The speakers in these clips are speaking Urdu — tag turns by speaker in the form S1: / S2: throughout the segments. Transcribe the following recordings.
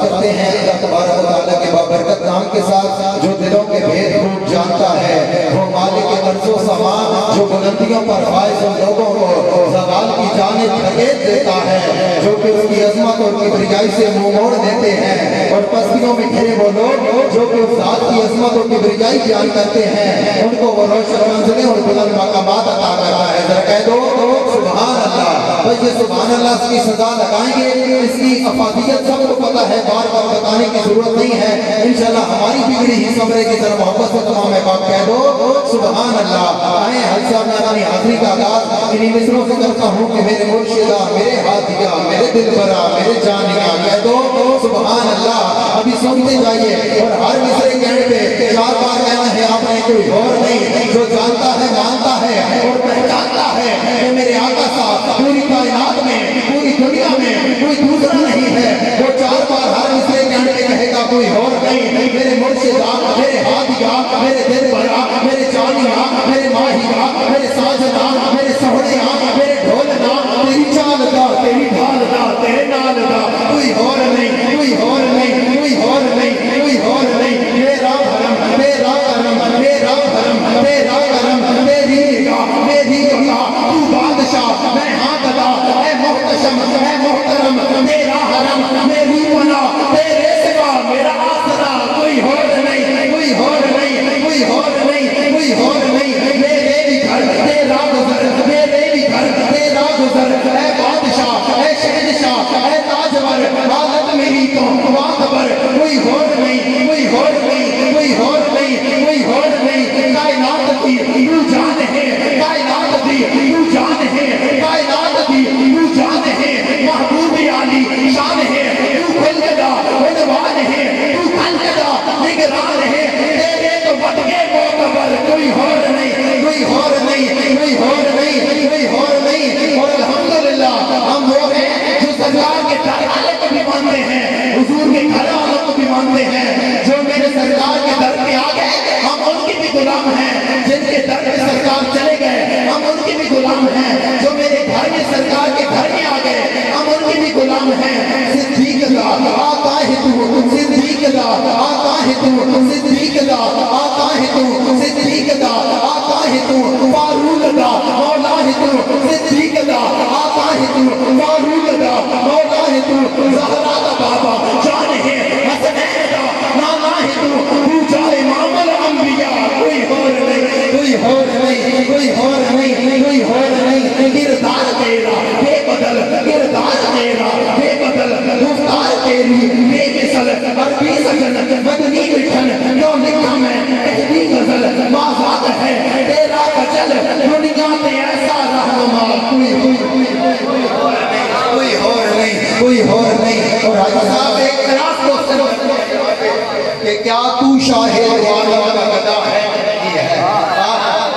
S1: کرتے ہیں اللہ تبارک و تعالیٰ کے بابرکت نام کے ساتھ جو دلوں کے بھید خوب جانتا ہے، وہ مالک ارض و سما جو بلندیوں پر فائز لوگوں کو زوال کی جانب دھکیل دیتا ہے، جو کہ اس کی عظمت اور کبریائی سے منہ موڑ دیتے ہیں، اور پستیوں میں گھرے وہ لوگ جو کہ اس ذات کی عظمت اور کبریائی بیان کرتے ہیں، ان کو وہ روشن منزلیں اور بلند مقامات عطا کرتا ہے۔ ذرا کہہ دو سبحان اللہ۔ بس یہ سبحان اللہ اس کی سزا لگائیں گے، اس کی افادیت سب کو پتہ ہے، بار بار بتانے کی ضرورت نہیں ہے۔ انشاءاللہ ہماری بگڑی ہی سمرے کی طرف محبت سے تمام احباب کہہ دو سبحان اللہ۔ آئیں حج صاحب میں اپنی حاضری کا آغاز انہی مصروں سے کرتا ہوں کہ میرے مرشدہ، میرے ہادیہ، میرے دل برا، میرے جانیہ، کہہ دو سبحان اللہ۔ ابھی سنتے جائیے اور ہر مصرے کے اینڈ پہ 4 بار کہنا ہے آپ نے، کوئی اور نہیں، جو جانتا ہے مانتا ہے اور پہچانتا ہے کہ میرے آقا صاحب پوری کائنات میں، پوری دنیا میں کوئی دوسرا نہیں ہے، وہ 4 بار ہر مصرے کے اینڈ پہ کہے گا کوئی اور نہیں، میرے مرشدہ، میرے ہادیہ، میرے دل برا، میرے جانیہ، میرے ماہیہ، میرے ساجدہ، میرے سہڑیاں، میرے ڈھولنا، تیری چال دا، تیری ڈھال دا، تیرے نال دا، کوئی اور نہیں، کوئی اور نہیں، کوئی اور نہیں، کوئی اور نہیں، میرا حرم، میرا کرم، میرا حرم، میرا کرم، میری نگاہ، میری نگاہ، تو بادشاہ، میں ہاں گدا، اے محتشم، اے محترم، میرا حرم، میری پناہ، تیرے سوا میرا آسرا، کوئی اور نہیں، کوئی اور نہیں، کوئی اور نہیں، کوئی اور نہیں، میرے بھی گھر تیرا گزر، میرے بھی گھر تیرا گزر، اے بادشاہ، اے شہنشاہ، اے تاجور، حالت میری تو واقبر، کوئی اور نہیں، کوئی اور نہیں، کوئی اور نہیں، کوئی اور نہیں، کائنات کی تو جان ہے، کائنات کی تو جان ہے، کائنات کی تو جان ہے، محبوب عالی شان ہے، تو کھلدا عنوان ہے، تو کھلدا نگران ہے، تیرے تو بد کے معتبر، کوئی اور نہیں، کوئی اور نہیں، کوئی اور نہیں، کوئی اور نہیں۔ اور الحمدللہ ہم وہ ہیں جو سرکار کے گھر والے کو بھی مانتے ہیں، حضور کے گھر والوں کو بھی مانتے ہیں، جو میرے سرکار کے در پہ آ گئے ہم ان کی بھی غلام ہیں، جن کے در پہ سرکار چلے گئے ہم ان کی بھی غلام ہیں، جو میرے گھر میں سرکار کے گھر میں آ گئے ہم ان کی بھی غلام ہیں۔ صدیق دا آقا ہے تو، صدیق دا آقا ہے تو، صدیق دا آقا ہے تو، صدیق دا آقا ہے تو، فاروق دا مولا ہے تو، صدیق دا آقا ہے تو، فاروق دا مولا ہے تو، زہرا دا بابا جان ہے، حسنین دا نانا ہے تو جائے امام الانبیاء، کوئی اور نہیں، کوئی اور نہیں، کوئی اور نہیں، کوئی اور نہیں، کردار تیرا بے بدل، کردار تیرا بے بدل، گفتار تیری بے مثل، عربی سجن مدنی لکھن جو لکھا میں اہلی غزل، بازاد ہے تیرا کچل، دنیا میں ایسا رہنما، کوئی اور نہیں، کوئی اور نہیں۔ اور حاجی صاحب ایک طرف کو کہ کیا تو شاہ دو عالم کا گدا ہے کہ نہیں ہے،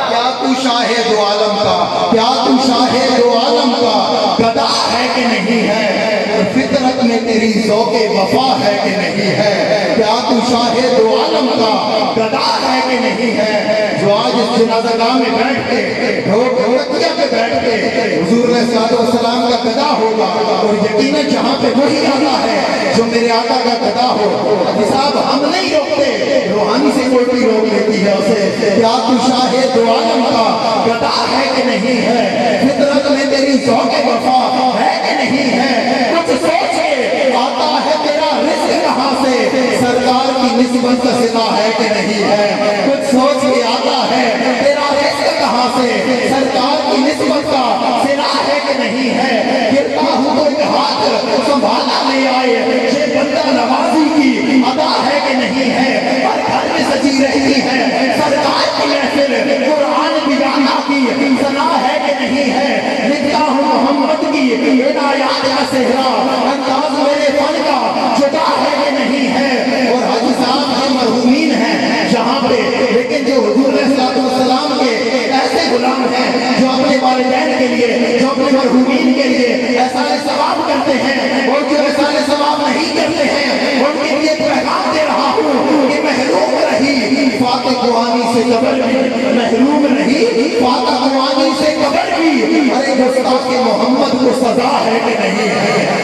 S1: کیا تو شاہ دو عالم کا، کیا تو شاہ دو عالم کا گدا ہے کہ نہیں ہے، فطرت میں تیری ذوق وفا ہے کہ نہیں ہے، کیا تو شاہ دو عالم کا گدا ہے کہ نہیں ہے، جو آج اس جنازہ گاہ میں بیٹھ کے ڈھولکیا پہ بیٹھ کے حضور علیہ السلام کا گدا ہوگا، اور یقیناً جہاں پہ وہی آتا ہے جو میرے آقا کا گدا ہو۔ حساب ہم نہیں روکتے، روحانی سے کوئی بھی روک لیتی ہے اسے، کیا تو شاہ دو عالم کا گدا ہے کہ نہیں ہے، فطرت میں تیری ذوق وفا ہے کہ نہیں ہے، کچھ سوچ کے آتا ہے تیرا رزق کہاں سے، سرکار کی نسبت کا صلہ ہے کہ نہیں ہے، کچھ سوچ کے آتا ہے تیرا رزق کہاں سے، سرکار کی نسبت کا صلہ ہے کہ نہیں ہے، گرتا ہوں تو ایک ہاتھ سنبھالا لے آئے، یہ بندہ نوازی کی ادا ہے کہ نہیں ہے، ہر گھر میں سجی رہتی ہے سرکار کی محفل، قرآن بھی گانا کی سنا ہے کہ نہیں ہے، لکھتا ہوں محمد کی عنایات کا صحرا، انداز میرے فن کا جدا ہے کہ نہیں ہے۔ اور حاجی صاحب ہم مرحومین ہیں جہاں پہ، لیکن جو حضور علیہ السلام کے ایسے غلام ہیں جو اپنے والدین کے لیے، جو اپنے مرحومین کے لیے احسان ثواب کرتے ہیں، اور جو احسان ثواب نہیں کرتے ہیں ان کے لیے پیغام دے رہا ہوں کہ محروم رہی فاتح قرآنی سے قبر بھی، محروم رہی فاتح قرآنی سے قبر بھی، ارے گستاخ محمد کو سزا ہے کہ نہیں ہے۔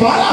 S1: 12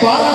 S1: 12